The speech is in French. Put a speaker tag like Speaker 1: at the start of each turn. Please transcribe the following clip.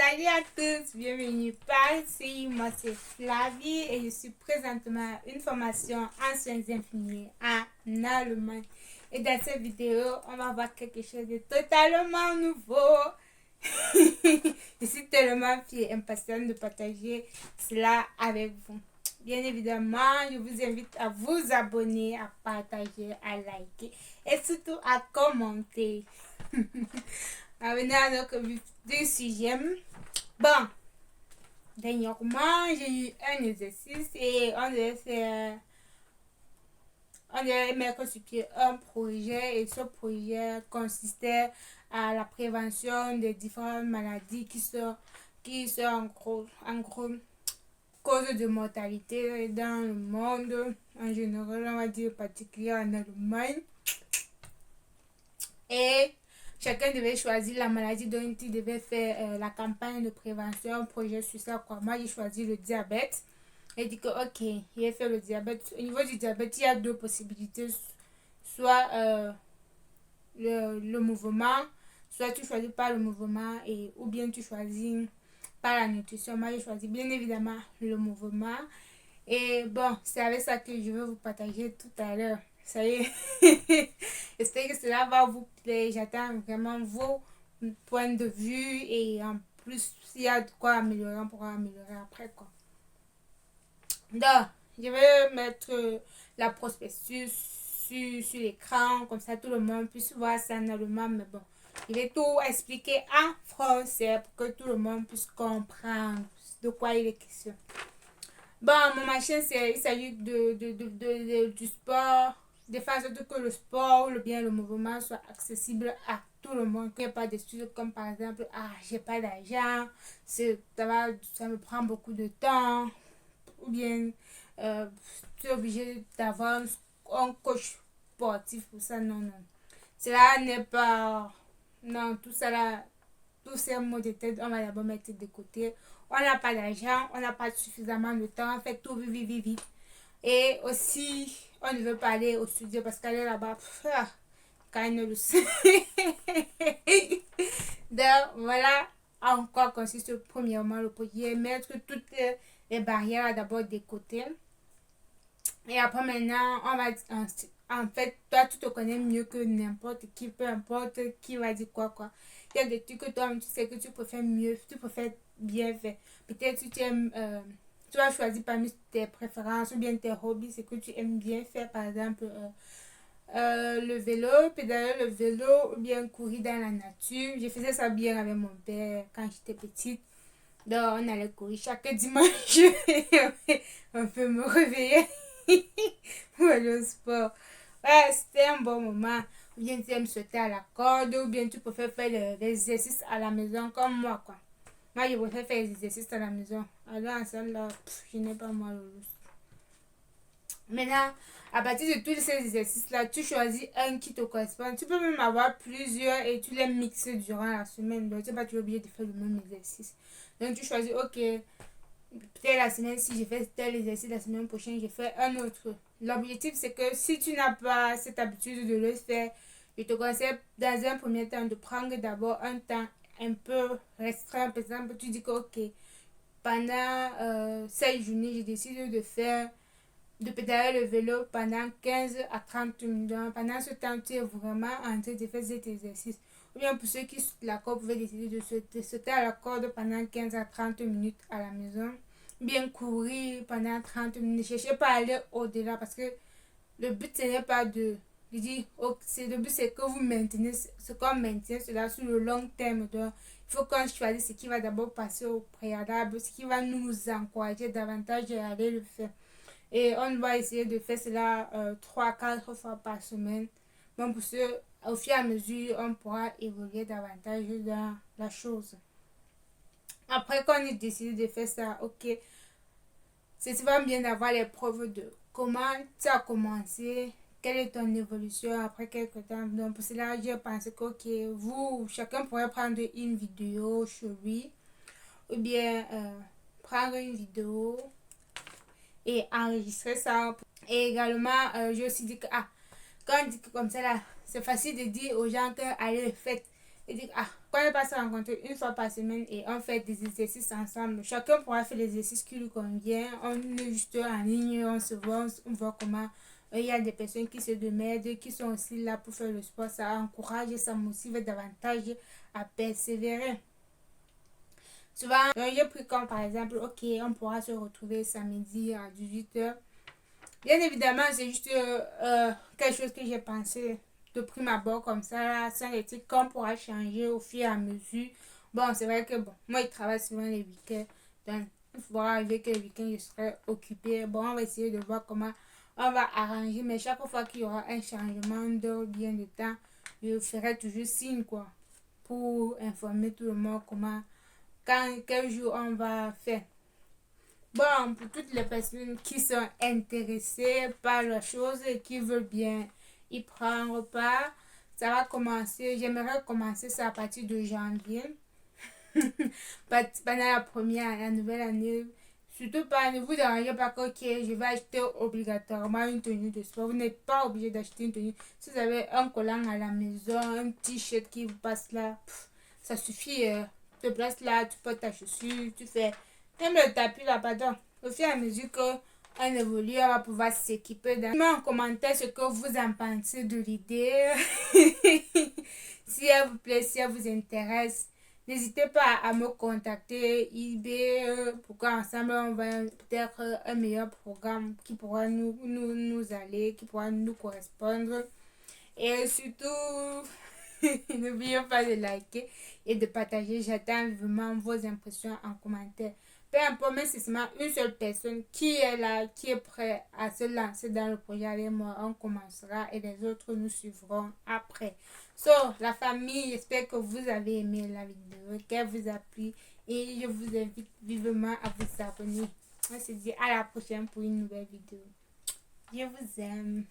Speaker 1: Salut à tous, bienvenue par ici. Moi c'est Flavie et je suis présentement à une formation en soins infirmiers en Allemagne. Et dans cette vidéo, on va voir quelque chose de totalement nouveau. Je suis tellement fière et impatiente de partager cela avec vous. Bien évidemment, je vous invite à vous abonner, à partager, à liker et surtout à commenter. Venons à notre vif du sujet. Bon, dernièrement, j'ai eu un exercice et on devait mettre sur pied un projet et ce projet consistait à la prévention des différentes maladies qui sont en gros cause de mortalité dans le monde en général, on va dire particulier en Allemagne. Et chacun devait choisir la maladie dont il devait faire la campagne de prévention, projet sur ça. Quoi. Moi, j'ai choisi le diabète. Et dit que, ok, il a fait le diabète. Au niveau du diabète, il y a deux possibilités. Soit le mouvement, soit tu choisis pas le mouvement, ou bien tu choisis pas la nutrition. Moi, j'ai choisi bien évidemment le mouvement. Et bon, c'est avec ça que je vais vous partager tout à l'heure. Ça y est. J'espère que cela va vous plaire. J'attends vraiment vos points de vue. Et en plus, s'il y a de quoi améliorer, on pourra améliorer après, quoi. Donc, je vais mettre la prospectus sur l'écran. Comme ça, tout le monde puisse voir ça en allemand. Mais bon, je vais tout expliquer en français pour que tout le monde puisse comprendre de quoi il est question. Bon, mon machin, il s'agit du sport, de faire en sorte que le sport ou bien le mouvement soit accessible à tout le monde. Qu'il n'y ait pas d'excuses comme par exemple, j'ai pas d'argent, ça me prend beaucoup de temps, ou bien tu es obligé d'avoir un coach sportif pour ça. Non, non. Cela n'est pas. Non, tout ça là, tous ces mots de tête, on va d'abord mettre de côté. On n'a pas d'argent, on n'a pas suffisamment de temps, on fait tout vite, vite, vite. Et aussi, on ne veut pas aller au studio parce qu'aller là-bas, quand le sait. Donc, voilà en quoi consiste premièrement le projet. Mettre toutes les barrières d'abord de côté. Et après, maintenant, on va. En fait, toi, tu te connais mieux que n'importe qui, peu importe qui va dire quoi, quoi. Il y a des trucs que toi, tu sais que tu préfères mieux, tu préfères bien faire. Peut-être que tu aimes. Tu vas choisir parmi tes préférences ou bien tes hobbies, c'est que tu aimes bien faire, par exemple, le vélo, pédaler le vélo ou bien courir dans la nature. Je faisais ça bien avec mon père quand j'étais petite. Donc, on allait courir chaque dimanche. On peut me réveiller pour aller au sport. Ouais, c'était un bon moment. Ou bien tu aimes sauter à la corde, ou bien tu préfères faire les exercices à la maison comme moi, quoi. Moi, je préfère faire les exercices à la maison. Alors, en salle, là, je n'ai pas mal au loup. Maintenant, à partir de tous ces exercices-là, tu choisis un qui te correspond. Tu peux même avoir plusieurs et tu les mixes durant la semaine. Donc, tu n'es pas toujours obligé de faire le même exercice. Donc, tu choisis, ok, peut-être la semaine, si je fais tel exercice, la semaine prochaine, je fais un autre. L'objectif, c'est que si tu n'as pas cette habitude de le faire, je te conseille dans un premier temps de prendre d'abord un temps un peu restreint. Par exemple, tu dis que, ok, pendant 7 journées, je décide de pédaler le vélo pendant 15 à 30 minutes. Donc, pendant ce temps, tu es vraiment en train de faire cet exercice. Ou bien pour ceux qui sautent la corde, vous pouvez décider de sauter à la corde pendant 15 à 30 minutes à la maison. Bien courir pendant 30 minutes. Ne cherchez pas à aller au-delà parce que le but, ce n'est pas de... Je dis, le but, c'est que vous maintenez ce qu'on maintient cela sur le long terme. Donc, il faut qu'on choisisse ce qui va d'abord passer au préalable, ce qui va nous encourager davantage à aller le faire. Et on va essayer de faire cela 3-4 fois par semaine. Bon, pour ce, au fur et à mesure, on pourra évoluer davantage dans la chose. Après qu'on ait décidé de faire ça, ok, c'est souvent bien d'avoir les preuves de comment tu as commencé, quelle est ton évolution après quelques temps. Donc pour cela, j'ai pensé que ok, vous, chacun pourrait prendre une vidéo sur lui, ou bien prendre une vidéo et enregistrer ça. Et également, j'ai aussi dit que, quand on dit que comme ça là, c'est facile de dire aux gens que allez le faites. Et dire, quand on va se rencontrer une fois par semaine et on fait des exercices ensemble, chacun pourra faire l'exercice qui lui convient. On est juste en ligne, on se voit, on voit comment. Il y a des personnes qui se démerdent, qui sont aussi là pour faire le sport. Ça encourage et ça motive davantage à persévérer. Souvent, j'ai pris comme par exemple, ok, on pourra se retrouver samedi à 18h. Bien évidemment, c'est juste quelque chose que j'ai pensé de prime abord comme ça, là, sans les trucs qu'on pourra changer au fur et à mesure. Bon, c'est vrai que bon, moi, je travaille souvent les week-ends. Donc, il faudra arriver que le week-end, je serai occupée. Bon, on va essayer de voir comment on va arranger. Mais chaque fois qu'il y aura un changement d'heure, bien de temps, je ferai toujours signe, quoi, pour informer tout le monde comment, quel jour on va faire. Bon, pour toutes les personnes qui sont intéressées par la chose et qui veulent bien y prendre part, ça va commencer, j'aimerais commencer ça à partir de janvier. Pendant la nouvelle année. Surtout pas, ne vous dérangez pas que ok, je vais acheter obligatoirement une tenue de sport. Vous n'êtes pas obligé d'acheter une tenue. Si vous avez un collant à la maison, un t-shirt qui vous passe là, ça suffit. Tu te places là, tu portes ta chaussure, tu fais. Même le tapis là, pardon. Au fur et à mesure que on évolue, on va pouvoir s'équiper. Mettez en commentaire ce que vous en pensez de l'idée. Si elle vous plaît, si elle vous intéresse. N'hésitez pas à me contacter, eBay, pour qu'ensemble on va peut-être un meilleur programme qui pourra nous aller, qui pourra nous correspondre. Et surtout, n'oubliez pas de liker et de partager. J'attends vivement vos impressions en commentaire. Peu importe, mais c'est seulement une seule personne qui est là, qui est prêt à se lancer dans le projet avec moi. On commencera et les autres nous suivront après. So, la famille, j'espère que vous avez aimé la vidéo, qu'elle vous a plu et je vous invite vivement à vous abonner. On se dit à la prochaine pour une nouvelle vidéo. Je vous aime.